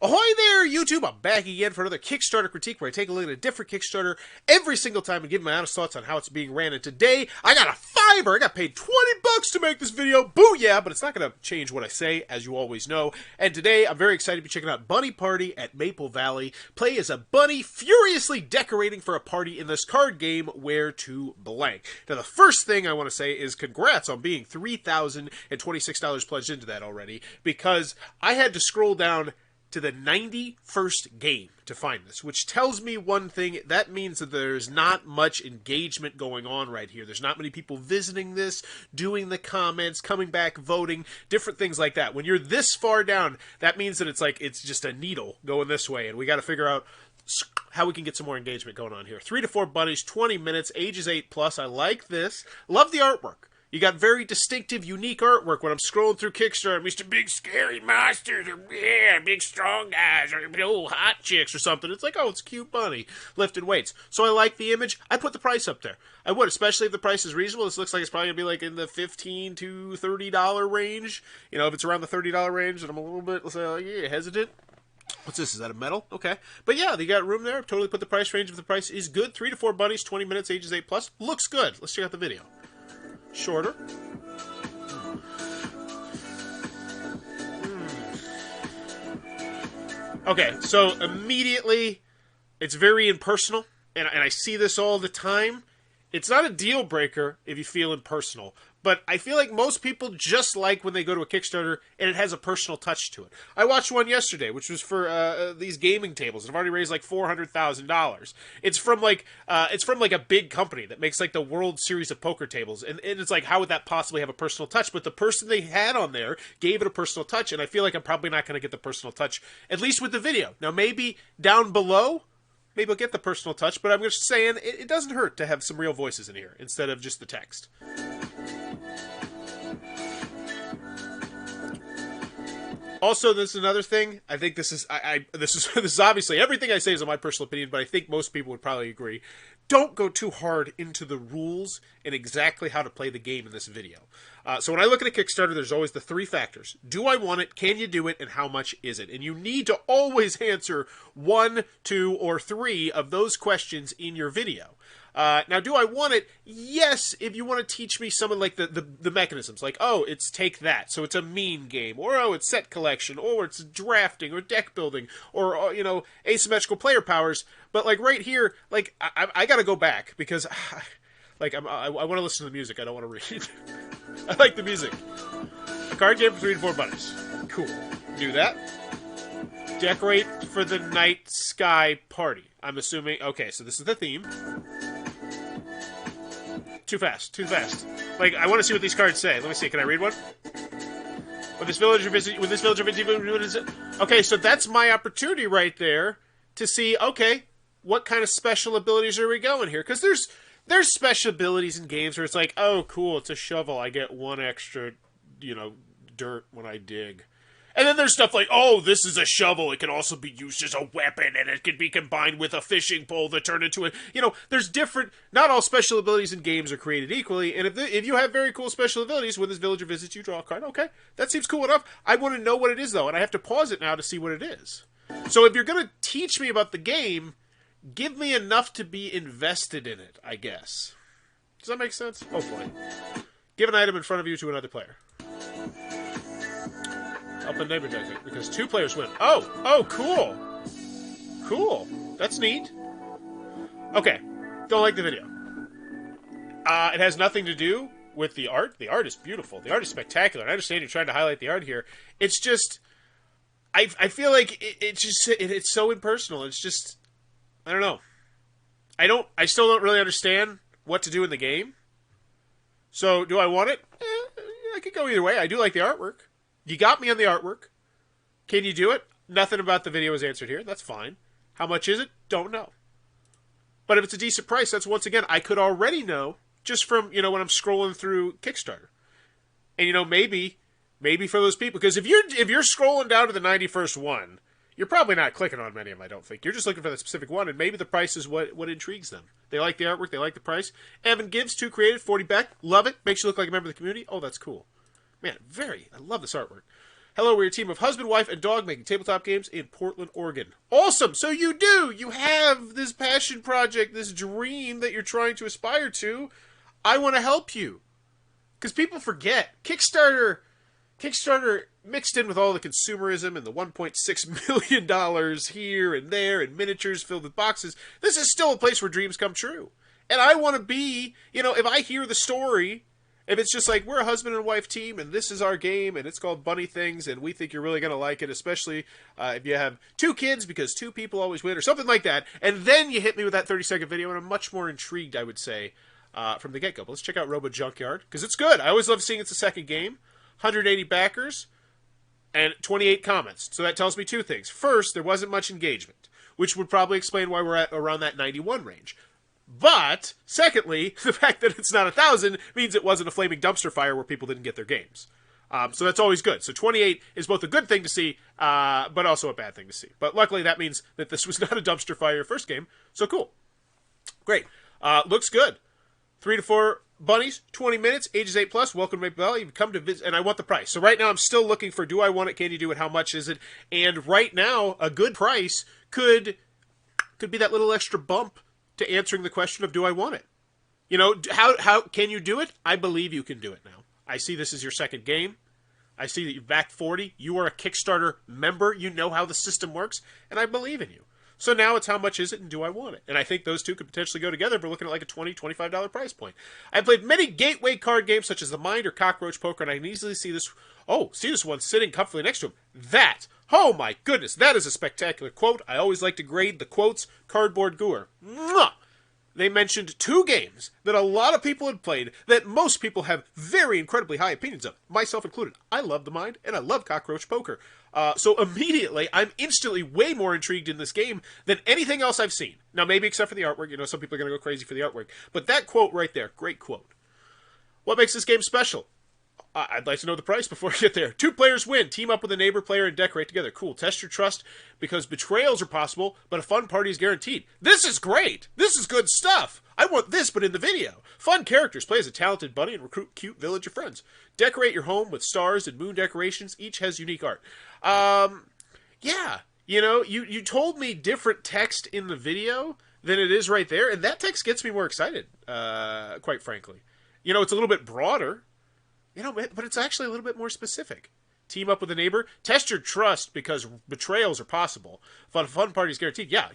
Ahoy there, YouTube! I'm back again for another Kickstarter critique where I take a look at a different Kickstarter every single time and give my honest thoughts on how it's being ran. And today, I got a $5. I got paid 20 bucks to make this video. Booyah! But it's not going to change what I say, as you always know. And today, I'm very excited to be checking out Bunny Party at Maple Valley. Play as a bunny furiously decorating for a party in this card game, Where to Blank. Now, the first thing I want to say is congrats on being $3,026 pledged into that already, because I had to scroll down to the 91st game to find this, which tells me one thing. That means that there's not much engagement going on right here. There's not many people visiting this, doing the comments, coming back, voting, different things like that. When you're this far down, that means that it's just a needle going this way, and we got to figure out how we can get some more engagement going on here. 3 to 4 bunnies, 20 minutes, ages 8+. I like this. Love the artwork. You got very distinctive, unique artwork when I'm scrolling through Kickstarter. Mr. Big Scary Monsters, or yeah, big strong guys, or old hot chicks or something. It's like, oh, it's a cute bunny lifting weights. So I like the image. I put the price up there. I would, especially if the price is reasonable. This looks like it's probably going to be like in the $15 to $30 range. You know, if it's around the $30 range, then I'm a little bit, let's say, hesitant. What's this? Is that a metal? Okay. But yeah, they got room there. Totally put the price range if the price is good. 3 to 4 bunnies, 20 minutes, ages 8+. Looks good. Let's check out the video. Shorter. Okay, so immediately, it's very impersonal, and I see this all the time. It's not a deal breaker if you feel impersonal, but I feel like most people just like when they go to a Kickstarter and it has a personal touch to it. I watched one yesterday, which was for these gaming tables, and I've already raised like $400,000. It's from like a big company that makes like the World Series of poker tables, and it's like, how would that possibly have a personal touch? But the person they had on there gave it a personal touch, and I feel like I'm probably not going to get the personal touch, at least with the video. Now maybe down below, maybe I'll get the personal touch, but I'm just saying it doesn't hurt to have some real voices in here instead of just the text. Also, this is another thing. I think this is this is obviously, everything I say is my personal opinion, but I think most people would probably agree. Don't go too hard into the rules and exactly how to play the game in this video. So when I look at a Kickstarter, there's always the 3 factors. Do I want it? Can you do it? And how much is it? And you need to always answer 1, 2, or 3 of those questions in your video. Now, do I want it? Yes, if you want to teach me some of like the mechanisms, like, oh, it's take that, so it's a mean game, or oh, it's set collection, or it's drafting, or deck building, or you know, asymmetrical player powers. But like right here, like I got to go back because like I want to listen to the music. I don't want to read. I like the music. A card game for 3 to 4 bunnies. Cool. Do that. Decorate for the night sky party. I'm assuming. Okay, so this is the theme. Too fast. Too fast. Like, I want to see what these cards say. Let me see. Can I read one? With this villager visit, what is it? Okay, so that's my opportunity right there to see, okay, what kind of special abilities are we going here? Because there's special abilities in games where it's like, oh, cool, it's a shovel. I get 1 extra, you know, dirt when I dig. And then there's stuff like, oh, this is a shovel. It can also be used as a weapon, and it can be combined with a fishing pole that turned into a... You know, there's different... Not all special abilities in games are created equally, and if you have very cool special abilities, when this villager visits you, draw a card. Okay, that seems cool enough. I want to know what it is, though, and I have to pause it now to see what it is. So if you're going to teach me about the game, give me enough to be invested in it, I guess. Does that make sense? Hopefully. Give an item in front of you to another player. Up and neighbor deck it, because 2 players win. Oh, cool. Cool. That's neat. Okay. Don't like the video. It has nothing to do with the art. The art is beautiful. The art is spectacular. I understand you're trying to highlight the art here. It's just, I feel like it's so impersonal. It's just, I don't know. I still don't really understand what to do in the game. So, do I want it? I could go either way. I do like the artwork. You got me on the artwork. Can you do it? Nothing about the video is answered here. That's fine. How much is it? Don't know. But if it's a decent price, that's, once again, I could already know just from, you know, when I'm scrolling through Kickstarter. And, you know, maybe for those people, because if you're scrolling down to the 91st one, you're probably not clicking on many of them, I don't think. You're just looking for the specific one, and maybe the price is what intrigues them. They like the artwork. They like the price. Evan Gibbs, 2 created, 40 back. Love it. Makes you look like a member of the community. Oh, that's cool. Man, I love this artwork. Hello, we're a team of husband, wife, and dog making tabletop games in Portland, Oregon. Awesome! So you do! You have this passion project, this dream that you're trying to aspire to. I want to help you. Because people forget. Kickstarter mixed in with all the consumerism and the $1.6 million here and there and miniatures filled with boxes. This is still a place where dreams come true. And I want to be, if I hear the story, if it's just like, we're a husband and wife team and this is our game and it's called Bunny Things and we think you're really going to like it, especially if you have 2 kids because 2 people always win or something like that. And then you hit me with that 30-second video and I'm much more intrigued, I would say, from the get-go. But let's check out Robo Junkyard because it's good. I always love seeing it's a second game. 180 backers and 28 comments. So that tells me 2 things. First, there wasn't much engagement, which would probably explain why we're at around that 91 range. But, secondly, the fact that it's not 1,000 means it wasn't a flaming dumpster fire where people didn't get their games. So that's always good. So 28 is both a good thing to see, but also a bad thing to see. But luckily that means that this was not a dumpster fire first game. So cool. Great. Looks good. 3 to 4 bunnies, 20 minutes, ages 8+. Welcome to Bell. You've come to visit, and I want the price. So right now I'm still looking for, do I want it? Can you do it? How much is it? And right now, a good price could be that little extra bump to answering the question of, do I want it? How can you do it? I believe you can do it now. I see this is your second game. I see that you've backed 40. You are a Kickstarter member. You know how the system works, and I believe in you. So now it's how much is it and do I want it? And I think those two could potentially go together if we're looking at like a $20, $25 price point. I've played many gateway card games such as The Mind or Cockroach Poker, and I can easily see this one sitting comfortably next to him. Oh my goodness, that is a spectacular quote. I always like to grade the quotes. Cardboard Gooer. Mwah! They mentioned 2 games that a lot of people had played that most people have very incredibly high opinions of, myself included. I love The Mind and I love Cockroach Poker. So immediately, I'm instantly way more intrigued in this game than anything else I've seen. Now, maybe except for the artwork. Some people are going to go crazy for the artwork. But that quote right there, great quote. What makes this game special? I'd like to know the price before I get there. 2 players win. Team up with a neighbor player and decorate together. Cool. Test your trust because betrayals are possible, but a fun party is guaranteed. This is great. This is good stuff. I want this, but in the video. Fun characters. Play as a talented bunny and recruit cute villager friends. Decorate your home with stars and moon decorations. Each has unique art. Yeah. You told me different text in the video than it is right there, and that text gets me more excited, quite frankly. It's a little bit broader. But it's actually a little bit more specific. Team up with a neighbor. Test your trust because betrayals are possible. Fun parties guaranteed. Yeah,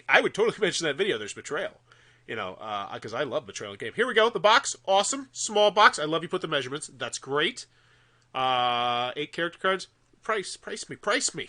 I would totally mention that video. There's betrayal. Because I love betrayal game. Here we go. The box. Awesome. Small box. I love you put the measurements. That's great. 8 character cards. Price me.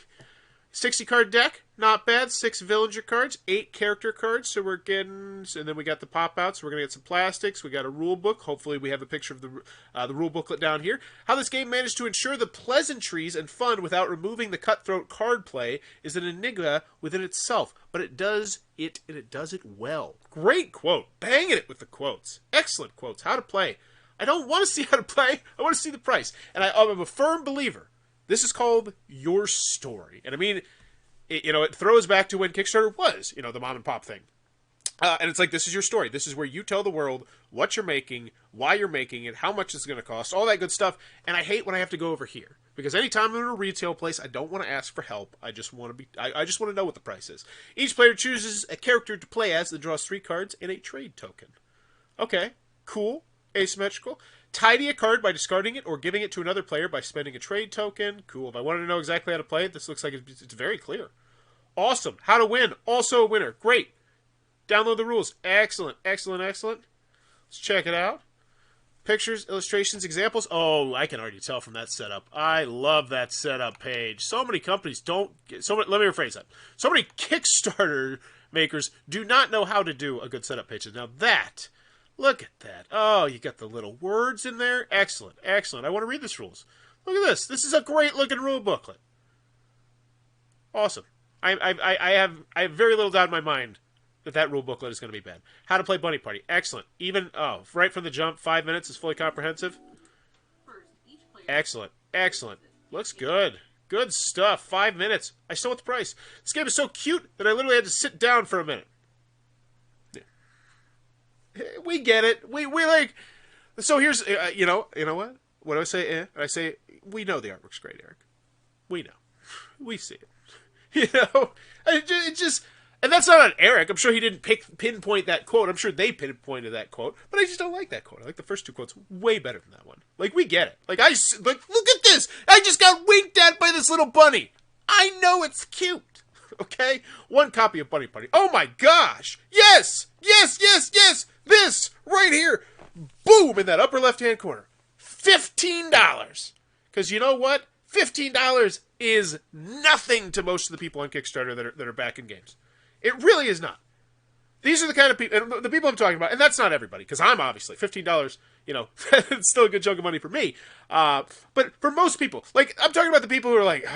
60 card deck, not bad. 6 villager cards, 8 character cards. So we're getting, and then we got the pop outs. We're gonna get some plastics. We got a rule book. Hopefully, we have a picture of the rule booklet down here. How this game managed to ensure the pleasantries and fun without removing the cutthroat card play is an enigma within itself. But it does it, and it does it well. Great quote, banging it with the quotes. Excellent quotes. How to play. I don't want to see how to play. I want to see the price. And I'm a firm believer. This is called Your Story. And I mean, it throws back to when Kickstarter was, the mom and pop thing. And it's like, this is your story. This is where you tell the world what you're making, why you're making it, how much it's going to cost, all that good stuff. And I hate when I have to go over here. Because anytime I'm in a retail place, I don't want to ask for help. I just want to know what the price is. Each player chooses a character to play as that draws 3 cards and a trade token. Okay, cool. Asymmetrical. Tidy a card by discarding it or giving it to another player by spending a trade token. Cool. If I wanted to know exactly how to play it, this looks like it's very clear. Awesome. How to win. Also a winner. Great. Download the rules. Excellent. Let's check it out. Pictures, illustrations, examples. Oh, I can already tell from that setup. I love that setup page. So many companies let me rephrase that. So many Kickstarter makers do not know how to do a good setup page. Now that... Look at that. Oh, you got the little words in there. Excellent. I want to read this rules. Look at this. This is a great looking rule booklet. Awesome. I have very little doubt in my mind that rule booklet is going to be bad. How to play Bunny Party. Excellent. Right from the jump, 5 minutes is fully comprehensive. Excellent. Looks good. Good stuff. 5 minutes. I still want the price. This game is so cute that I literally had to sit down for a minute. We get it. We like. So here's, you know what? What do I say? I say we know the artwork's great, Eric. We know. We see it. You know? It just... And that's not on Eric. I'm sure he didn't pinpoint that quote. I'm sure they pinpointed that quote. But I just don't like that quote. I like the first two quotes way better than that one. Like, we get it. Like, look at this. I just got winked at by this little bunny. I know it's cute. Okay? One copy of Bunny Party. Oh my gosh. Yes. Yes, yes, yes. This right here. Boom, in that upper left-hand corner. $15. Because you know what? $15 is nothing to most of the people on Kickstarter that are back in games. It really is not. These are the kind of people, and the people I'm talking about, and that's not everybody, because I'm obviously, $15, you know, it's still a good chunk of money for me. But for most people, like, I'm talking about the people who are like,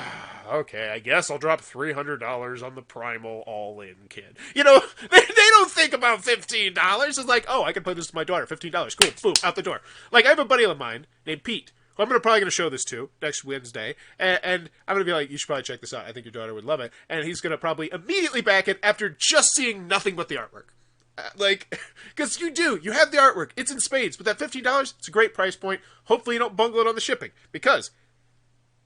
okay, I guess I'll drop $300 on the Primal all-in kid. You know, they don't think about $15. It's like, oh, I can play this with my daughter, $15, cool, boom, out the door. Like, I have a buddy of mine named Pete, who I'm probably going to show this to next Wednesday, and I'm going to be like, you should probably check this out. I think your daughter would love it. And he's going to probably immediately back it after just seeing nothing but the artwork. Like, because you have the artwork. It's in spades. But that $15, it's a great price point. Hopefully you don't bungle it on the shipping. Because,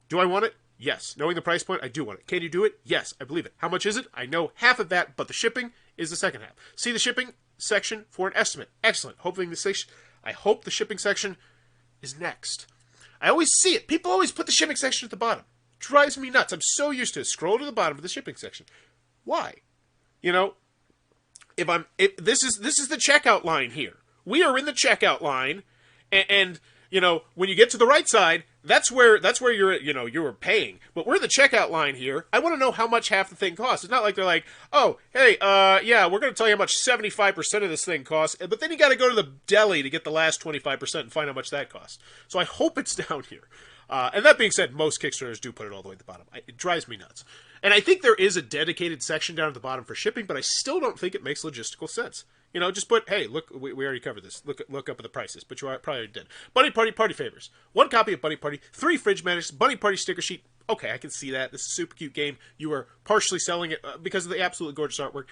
do I want it? Yes. Knowing the price point, I do want it. Can you do it? Yes, I believe it. How much is it? I know half of that, but the shipping is the second half. See the shipping section for an estimate. Excellent. I hope the shipping section is next. I always see it. People always put the shipping section at the bottom. It drives me nuts. I'm so used to it. Scroll to the bottom of the shipping section. Why? You know, this is the checkout line here. We are in the checkout line, and you know, when you get to the right side, that's where you're paying. But we're in the checkout line here. I want to know how much half the thing costs. It's not like they're like, oh, hey, yeah, we're going to tell you how much 75% of this thing costs, but then you got to go to the deli to get the last 25% and find how much that costs. So I hope it's down here. And that being said, most Kickstarters do put it all the way at the bottom. It drives me nuts. And I think there is a dedicated section down at the bottom for shipping, but I still don't think it makes logistical sense. You know, just put, hey, look, we already covered this. Look up at the prices, but you probably already did. Bunny Party, party favors. One copy of Bunny Party, 3 fridge magnets, Bunny Party sticker sheet. Okay, I can see that. This is a super cute game. You are partially selling it because of the absolutely gorgeous artwork.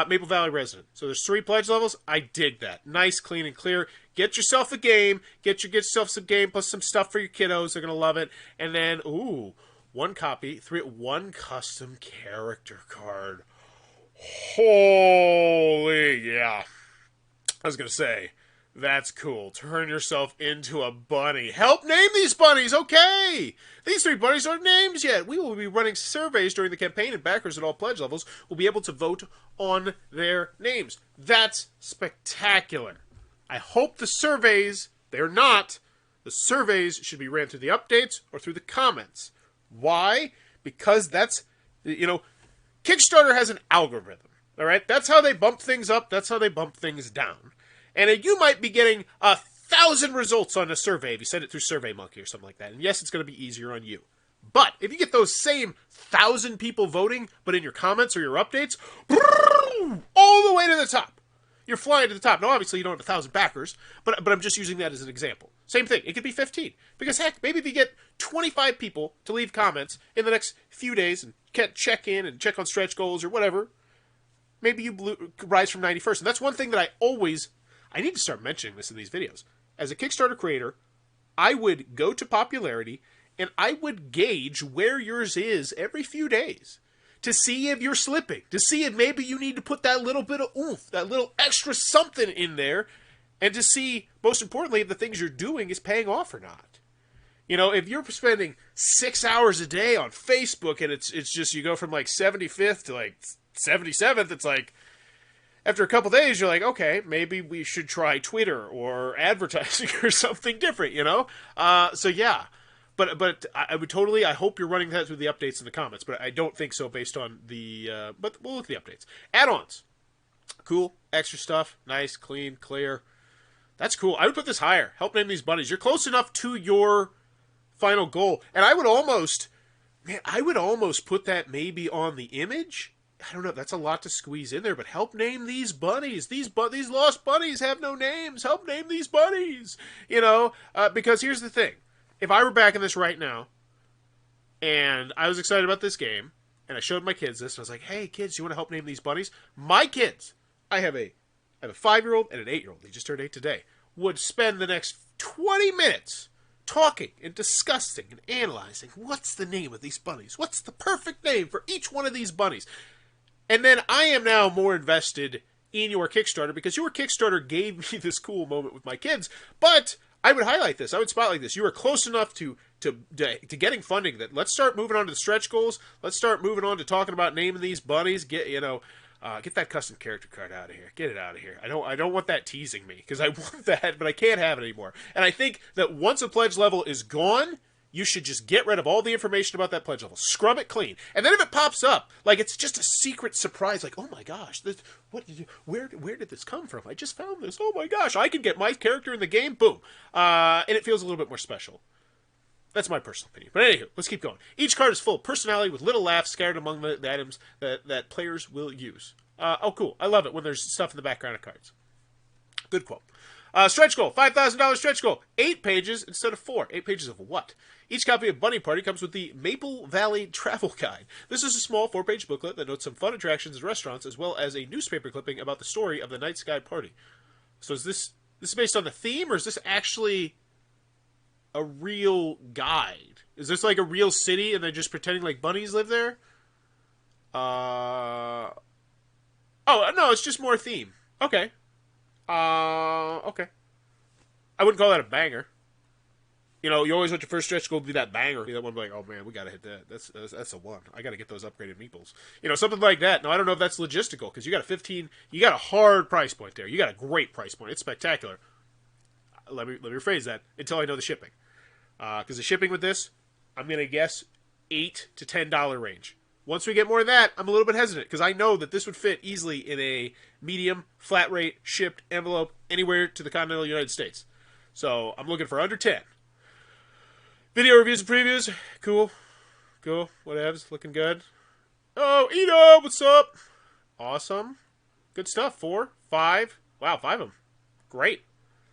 Maple Valley Resident. So there's 3 pledge levels. I dig that. Nice, clean, and clear. Get yourself a game. Get yourself some game plus some stuff for your kiddos. They're going to love it. And then, ooh, 1 copy, 1 custom character card. Holy, yeah. I was going to say, that's cool. Turn yourself into a bunny. Help name these bunnies, okay! These 3 bunnies aren't names yet. We will be running surveys during the campaign, and backers at all pledge levels will be able to vote on their names. That's spectacular. I hope the surveys, they're not, the surveys should be ran through the updates or through the comments. Why? Because that's, you know, Kickstarter has an algorithm, all right? That's how they bump things up. That's how they bump things down. And you might be getting 1,000 results on a survey if you send it through SurveyMonkey or something like that. And yes, it's going to be easier on you. But if you get those same 1,000 people voting, but in your comments or your updates, all the way to the top. You're flying to the top. Now, obviously, you don't have 1,000 backers, but I'm just using that as an example. Same thing. It could be 15. Because, heck, maybe if you get 25 people to leave comments in the next few days and check in and check on stretch goals or whatever, maybe you rise from 91st. And that's one thing that I need to start mentioning this in these videos. As a Kickstarter creator, I would go to popularity and I would gauge where yours is every few days to see if you're slipping, to see if maybe you need to put that little bit of oomph, that little extra something in there, and to see, most importantly, if the things you're doing is paying off or not. You know, if you're spending 6 hours a day on Facebook and it's just you go from like 75th to like 77th, it's like, after a couple days, you're like, okay, maybe we should try Twitter or advertising or something different, you know? So yeah, but I hope you're running that through the updates in the comments, but I don't think so based on the, but we'll look at the updates. Add-ons. Cool. Extra stuff. Nice, clean, clear. That's cool. I would put this higher. Help name these bunnies. You're close enough to your final goal. And I would almost put that maybe on the image. I don't know. That's a lot to squeeze in there, but help name these bunnies. These lost bunnies have no names. Help name these bunnies. You know, because here's the thing. If I were back in this right now, and I was excited about this game, and I showed my kids this, and I was like, hey, kids, you want to help name these bunnies? My kids, I have a 5-year-old and an 8-year-old. They just turned 8 today. Would spend the next 20 minutes talking and discussing and analyzing what's the name of these bunnies, what's the perfect name for each one of these bunnies. And then I am now more invested in your Kickstarter because your Kickstarter gave me this cool moment with my kids. But I would highlight this. I would spotlight this. You are close enough to getting funding that let's start moving on to the stretch goals. Let's start moving on to talking about naming these bunnies. Get that custom character card out of here. Get it out of here. I don't want that teasing me because I want that, but I can't have it anymore. And I think that once a pledge level is gone, you should just get rid of all the information about that pledge level. Scrub it clean. And then if it pops up, like it's just a secret surprise, like, oh my gosh, where did this come from? I just found this. Oh my gosh, I can get my character in the game. Boom. And it feels a little bit more special. That's my personal opinion. But anywho, let's keep going. Each card is full of personality with little laughs scattered among the items that players will use. Oh, cool. I love it when there's stuff in the background of cards. Good quote. Stretch goal, $5,000 stretch goal. 8 pages instead of 4. 8 pages of what? Each copy of Bunny Party comes with the Maple Valley Travel Guide. This is a small 4-page booklet that notes some fun attractions and restaurants, as well as a newspaper clipping about the story of the Night Sky Party. So is this based on the theme, or is this actually a real guide? Is this like a real city, and they're just pretending like bunnies live there? Oh, no, it's just more theme. Okay. Okay. I wouldn't call that a banger. You know, you always want your first stretch goal to be that banger. That one, like, oh man, we gotta hit that. That's a 1. I gotta get those upgraded meeples. You know, something like that. Now, I don't know if that's logistical because you got a hard price point there. You got a great price point. It's spectacular. Let me rephrase that until I know the shipping. Because the shipping with this, I'm gonna guess $8 to $10 range. Once we get more than that, I'm a little bit hesitant because I know that this would fit easily in a medium, flat rate, shipped envelope anywhere to the continental United States. So I'm looking for under 10. Video reviews and previews. Cool. Whatevs. Looking good. Oh, Eno, what's up? Awesome. Good stuff. 4, 5. Wow, 5 of them. Great.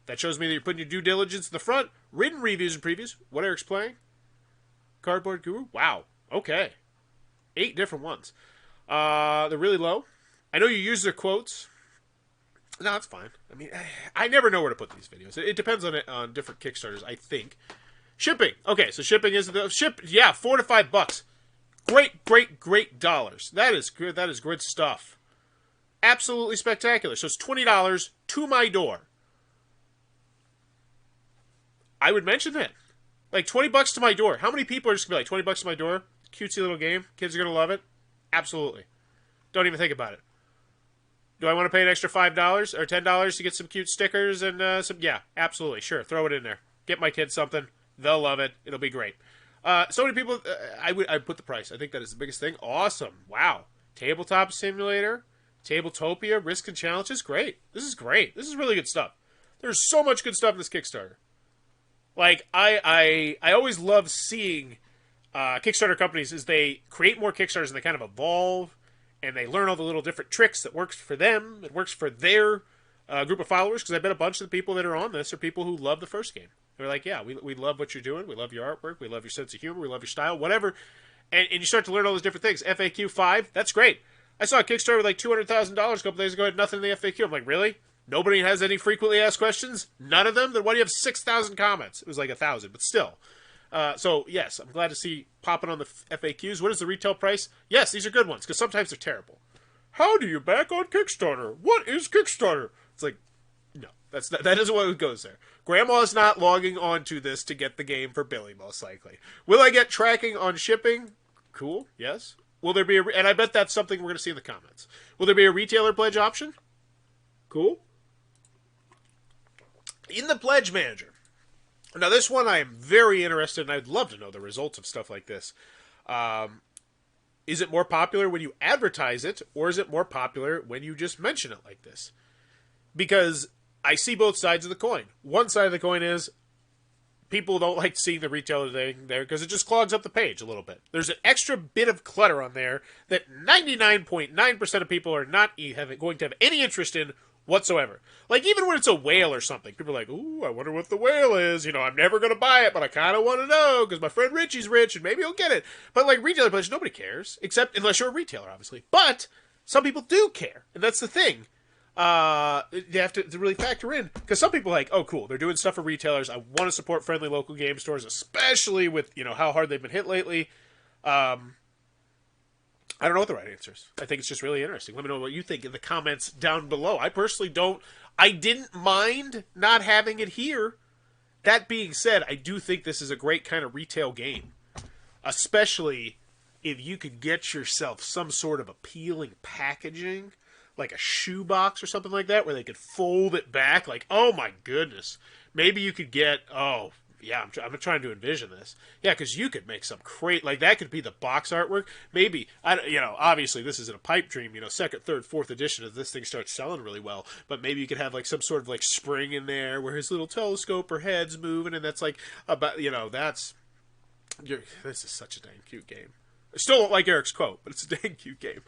That shows me that you're putting your due diligence in the front. Written reviews and previews. What Eric's playing. Cardboard Guru. Wow. Okay. 8 different ones. They're really low. I know you use their quotes. No, that's fine. I mean, I never know where to put these videos. It depends on different Kickstarters, I think. Shipping. Okay, so shipping is the ship. Yeah, $4 to $5. Great dollars. That is good. That is good stuff. Absolutely spectacular. So it's $20 to my door. I would mention that. Like $20 to my door. How many people are just gonna be like $20 to my door? Cutesy little game. Kids are gonna love it. Absolutely. Don't even think about it. Do I want to pay an extra $5 or $10 to get some cute stickers and some? Yeah, absolutely. Sure, throw it in there. Get my kids something. They'll love it. It'll be great. So many people. I'd put the price. I think that is the biggest thing. Awesome. Wow. Tabletop simulator, Tabletopia, risk and challenges. Great. This is great. This is really good stuff. There's so much good stuff in this Kickstarter. Like I always love seeing Kickstarter companies as they create more Kickstarters and they kind of evolve and they learn all the little different tricks that works for them. It works for their group of followers because I bet a bunch of the people that are on this are people who love the first game. They're like, yeah, we love what you're doing. We love your artwork. We love your sense of humor. We love your style, whatever. And you start to learn all those different things. FAQ 5, that's great. I saw a Kickstarter with like $200,000 a couple days ago, had nothing in the FAQ. I'm like, really? Nobody has any frequently asked questions? None of them? Then why do you have 6,000 comments? It was like 1,000, but still. So, yes, I'm glad to see popping on the FAQs. What is the retail price? Yes, these are good ones, because sometimes they're terrible. How do you back on Kickstarter? What is Kickstarter? It's like, no, that isn't what goes there. Grandma's not logging on to this to get the game for Billy, most likely. Will I get tracking on shipping? Cool, yes. Will there be and I bet that's something we're going to see in the comments. Will there be a retailer pledge option? Cool. In the Pledge Manager. Now, this one I am very interested in. I'd love to know the results of stuff like this. Is it more popular when you advertise it, or is it more popular when you just mention it like this? Because I see both sides of the coin. One side of the coin is people don't like seeing the retailer thing there because it just clogs up the page a little bit. There's an extra bit of clutter on there that 99.9% of people are not going to have any interest in whatsoever. Like, even when it's a whale or something, people are like, ooh, I wonder what the whale is. You know, I'm never going to buy it, but I kind of want to know because my friend Richie's rich and maybe he'll get it. But, like, retailer pledge, nobody cares, except unless you're a retailer, obviously. But some people do care, and that's the thing. you have to really factor in, because some people are like, oh, cool, they're doing stuff for retailers. I want to support friendly local game stores, especially with how hard they've been hit lately. I don't know what the right answer is. I think it's just really interesting. Let me know what you think in the comments down below. I personally don't. I didn't mind not having it here. That being said, I do think this is a great kind of retail game, especially if you could get yourself some sort of appealing packaging, like a shoebox or something like that, where they could fold it back. Like, oh my goodness. Maybe you could get, oh, yeah, I'm trying to envision this. Yeah, because you could make some like that could be the box artwork. Maybe, obviously this isn't a pipe dream, second, third, fourth edition as this thing starts selling really well. But maybe you could have like some sort of like spring in there where his little telescope or head's moving, and that's like, this is such a dang cute game. I still don't like Eric's quote, but it's a dang cute game.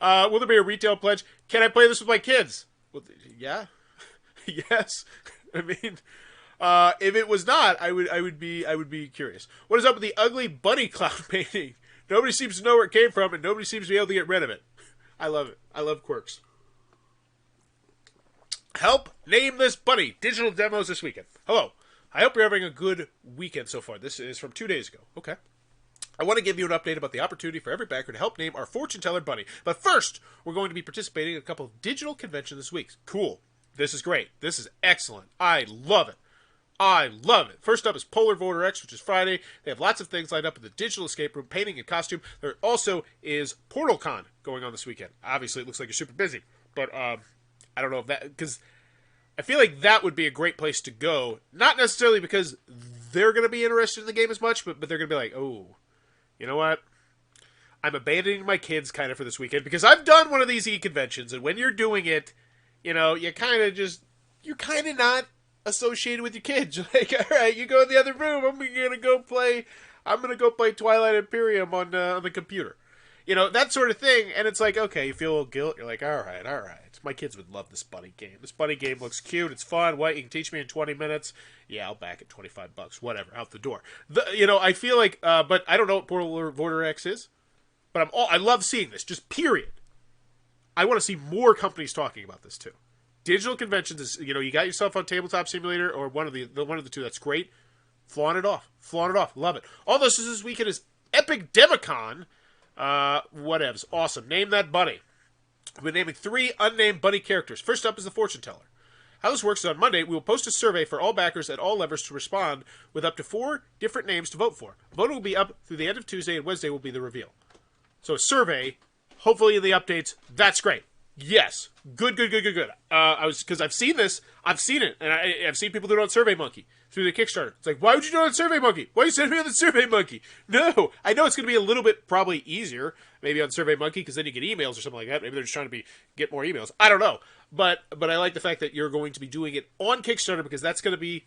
Will there be a retail pledge? Can I play this with my kids? Well, yeah. Yes. I mean, if it was not, I would be curious. What is up with the ugly bunny cloud painting? Nobody seems to know where it came from, and nobody seems to be able to get rid of it. I love it. I love quirks. Help name this bunny. Digital demos this weekend. Hello. I hope you're having a good weekend so far. This is from 2 days ago. Okay. I want to give you an update about the opportunity for every backer to help name our fortune teller bunny. But first, we're going to be participating in a couple of digital conventions this week. Cool. This is great. This is excellent. I love it. I love it. First up is Polar Voter X, which is Friday. They have lots of things lined up in the digital escape room, painting and costume. There also is PortalCon going on this weekend. Obviously, it looks like you're super busy. But I don't know if that... because I feel like that would be a great place to go. Not necessarily because they're going to be interested in the game as much, but they're going to be like, oh... you know what? I'm abandoning my kids kind of for this weekend because I've done one of these e-conventions, and when you're doing it, you're kind of not associated with your kids. You're like, all right, you go in the other room. I'm gonna go play Twilight Imperium on the computer. That sort of thing. And it's like, okay, you feel a little guilt. You're like, all right. My kids would love this bunny game. This bunny game looks cute. It's fun. What, you can teach me in 20 minutes? Yeah, I'll back it $25. Whatever, out the door. I feel like, but I don't know what Portal Voter X is. But I love seeing this. Just period. I want to see more companies talking about this too. Digital conventions is, you got yourself on Tabletop Simulator or one of the two. That's great. Flaunt it off. Love it. All this weekend is Epic Demicon. Whatevs. Awesome. Name that bunny. We're naming 3 unnamed bunny characters. First up is the fortune teller. How this works is on Monday, we will post a survey for all backers at all levels to respond with up to 4 different names to vote for. Voting will be up through the end of Tuesday, and Wednesday will be the reveal. So a hopefully in the updates. That's great. Yes. Good. Because I've seen this. I've seen it. And I've seen people do it on SurveyMonkey through the Kickstarter. It's like, why would you do it on SurveyMonkey? Why are you sending me on the SurveyMonkey? No. I know it's going to be a little bit probably easier maybe on SurveyMonkey because then you get emails or something like that. Maybe they're just trying to get more emails. I don't know. But I like the fact that you're going to be doing it on Kickstarter because that's going to be...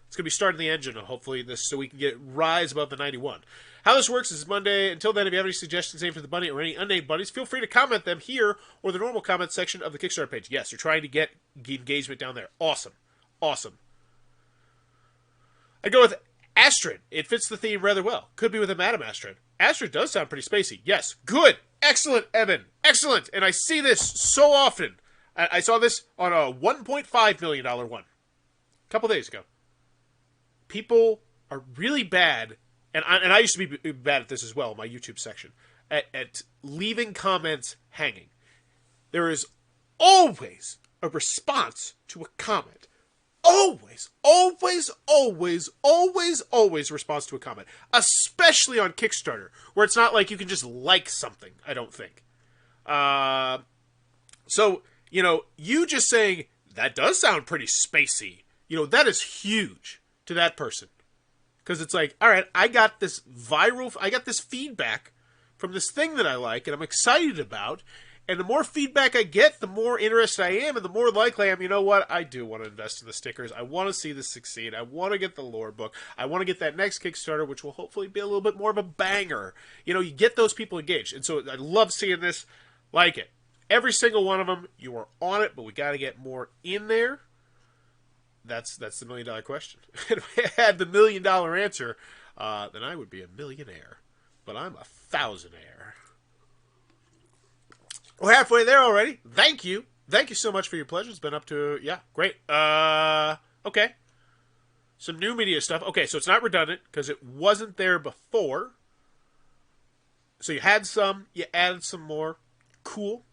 it's going to be starting the engine, hopefully, so we can rise above the 91. How this works is Monday. Until then, if you have any suggestions named for the bunny or any unnamed bunnies, feel free to comment them here or the normal comment section of the Kickstarter page. Yes, you're trying to get engagement down there. Awesome. I go with Astrid. It fits the theme rather well. Could be with a Madam Astrid. Astrid does sound pretty spacey. Yes. Good. Excellent, Evan. Excellent. And I see this so often. I saw this on a $1.5 million one a couple days ago. People are really bad, and I used to be bad at this as well in my YouTube section, at leaving comments hanging. There is always a response to a comment. Always response to a comment. Especially on Kickstarter, where it's not like you can just like something, I don't think. So, you just saying, that does sound pretty spacey, that is huge to that person. Because it's like, all right, I got this feedback from this thing that I like and I'm excited about. And the more feedback I get, the more interested I am, and the more likely I am, you know what, I do want to invest in the stickers. I want to see this succeed. I want to get the lore book. I want to get that next Kickstarter, which will hopefully be a little bit more of a banger. You get those people engaged. And so I love seeing this, like it. Every single one of them, you are on it, but we got to get more in there. That's the $1 million question. If I had the $1 million answer, then I would be a millionaire. But I'm a thousandaire. We're halfway there already. Thank you Thank you so much for your pleasure. It's been up to, yeah, great. Okay. Some new media stuff. Okay, so it's not redundant because it wasn't there before. So you had some, you added some more. Cool.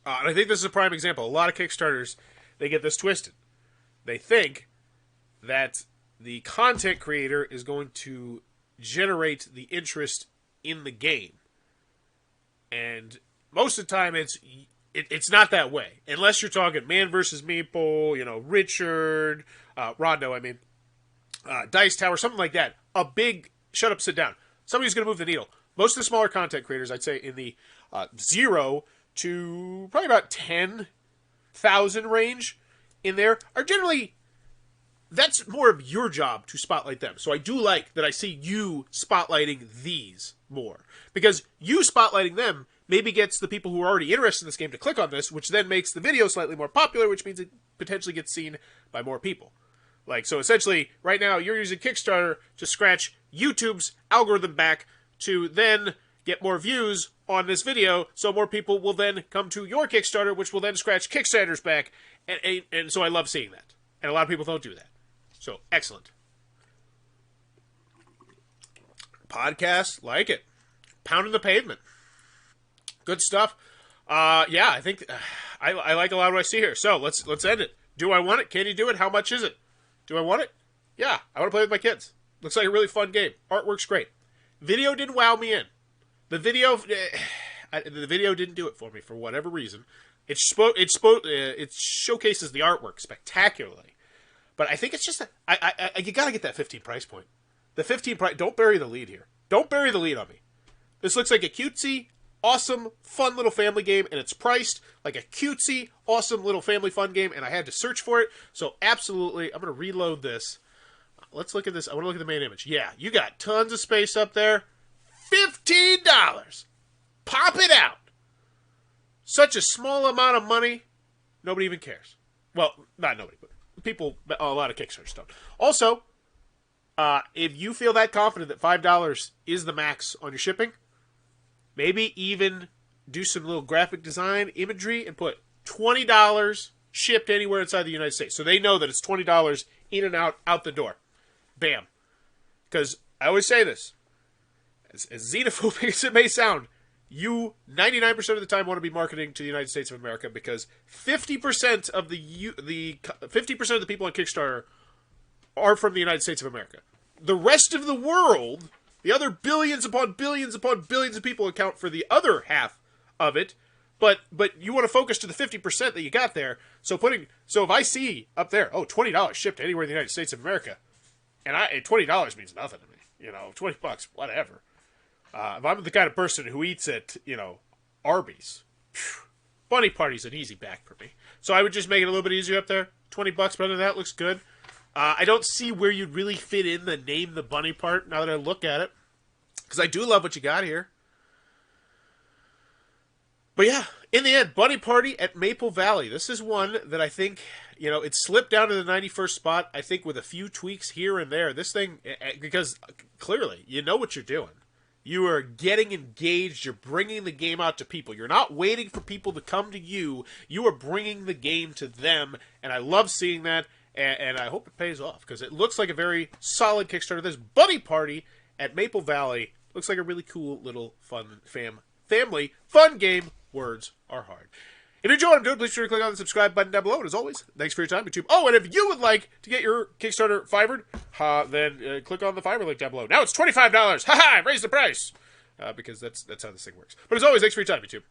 And I think this is a prime example. A lot of Kickstarters, they get this twisted. They think that the content creator is going to generate the interest in the game. And most of the time, it's not that way. Unless you're talking Man versus Meeple, Richard, Rondo, Dice Tower, something like that. A big shut up, sit down. Somebody's going to move the needle. Most of the smaller content creators, I'd say in the 0 to probably about 10,000 range in there, are generally, that's more of your job to spotlight them. So I do like that I see you spotlighting these more. Because you spotlighting them maybe gets the people who are already interested in this game to click on this, which then makes the video slightly more popular, which means it potentially gets seen by more people. So essentially, right now, you're using Kickstarter to scratch YouTube's algorithm back to then get more views on this video, so more people will then come to your Kickstarter, which will then scratch Kickstarter's back, and so I love seeing that. And a lot of people don't do that. So, excellent. Podcast, like it. Pounding the pavement. Good stuff. Yeah, I think I like a lot of what I see here. So, let's end it. Do I want it? Can you do it? How much is it? Do I want it? Yeah, I want to play with my kids. Looks like a really fun game. Artwork's great. Video didn't wow me in. The video didn't do it for me for whatever reason. It showcases the artwork spectacularly, but I think it's just you gotta get that 15 price point. The 15 price. Don't bury the lead here. Don't bury the lead on me. This looks like a cutesy, awesome, fun little family game, and it's priced like a cutesy, awesome little family fun game, and I had to search for it. So absolutely, I'm gonna reload this. Let's look at this. I want to look at the main image. Yeah, you got tons of space up there. $15. Pop it out. Such a small amount of money. Nobody even cares. Well, not nobody, but people, a lot of Kickstarters don't. Also, if you feel that confident that $5 is the max on your shipping, maybe even do some little graphic design imagery and put $20 shipped anywhere inside the United States. So they know that it's $20 in and out the door. Bam. Because I always say this, as xenophobic as it may sound, you 99% of the time want to be marketing to the United States of America because 50% of the 50% of the people on Kickstarter are from the United States of America. The rest of the world, the other billions upon billions upon billions of people account for the other half of it. But you want to focus to the 50% that you got there. So if I see up there, $20 shipped anywhere in the United States of America, and $20 means nothing to me. $20, whatever. If I'm the kind of person who eats at, Arby's, Bunny Party's an easy back for me. So I would just make it a little bit easier up there. $20, but other than that, looks good. I don't see where you'd really fit in the name the bunny part now that I look at it. Because I do love what you got here. But yeah, in the end, Bunny Party at Maple Valley. This is one that I think, it slipped down to the 91st spot, I think with a few tweaks here and there. This thing, because clearly, you know what you're doing. You are getting engaged. You're bringing the game out to people. You're not waiting for people to come to you. You are bringing the game to them, and I love seeing that, and I hope it pays off, because it looks like a very solid Kickstarter. This Bunny Party at Maple Valley looks like a really cool little fun family fun game. Words are hard. If you enjoy what I'm doing, please be sure to click on the subscribe button down below. And as always, thanks for your time, YouTube. Oh, and if you would like to get your Kickstarter Fiverred, then click on the Fiverr link down below. Now it's $25. Ha-ha! Raise the price! Because that's how this thing works. But as always, thanks for your time, YouTube.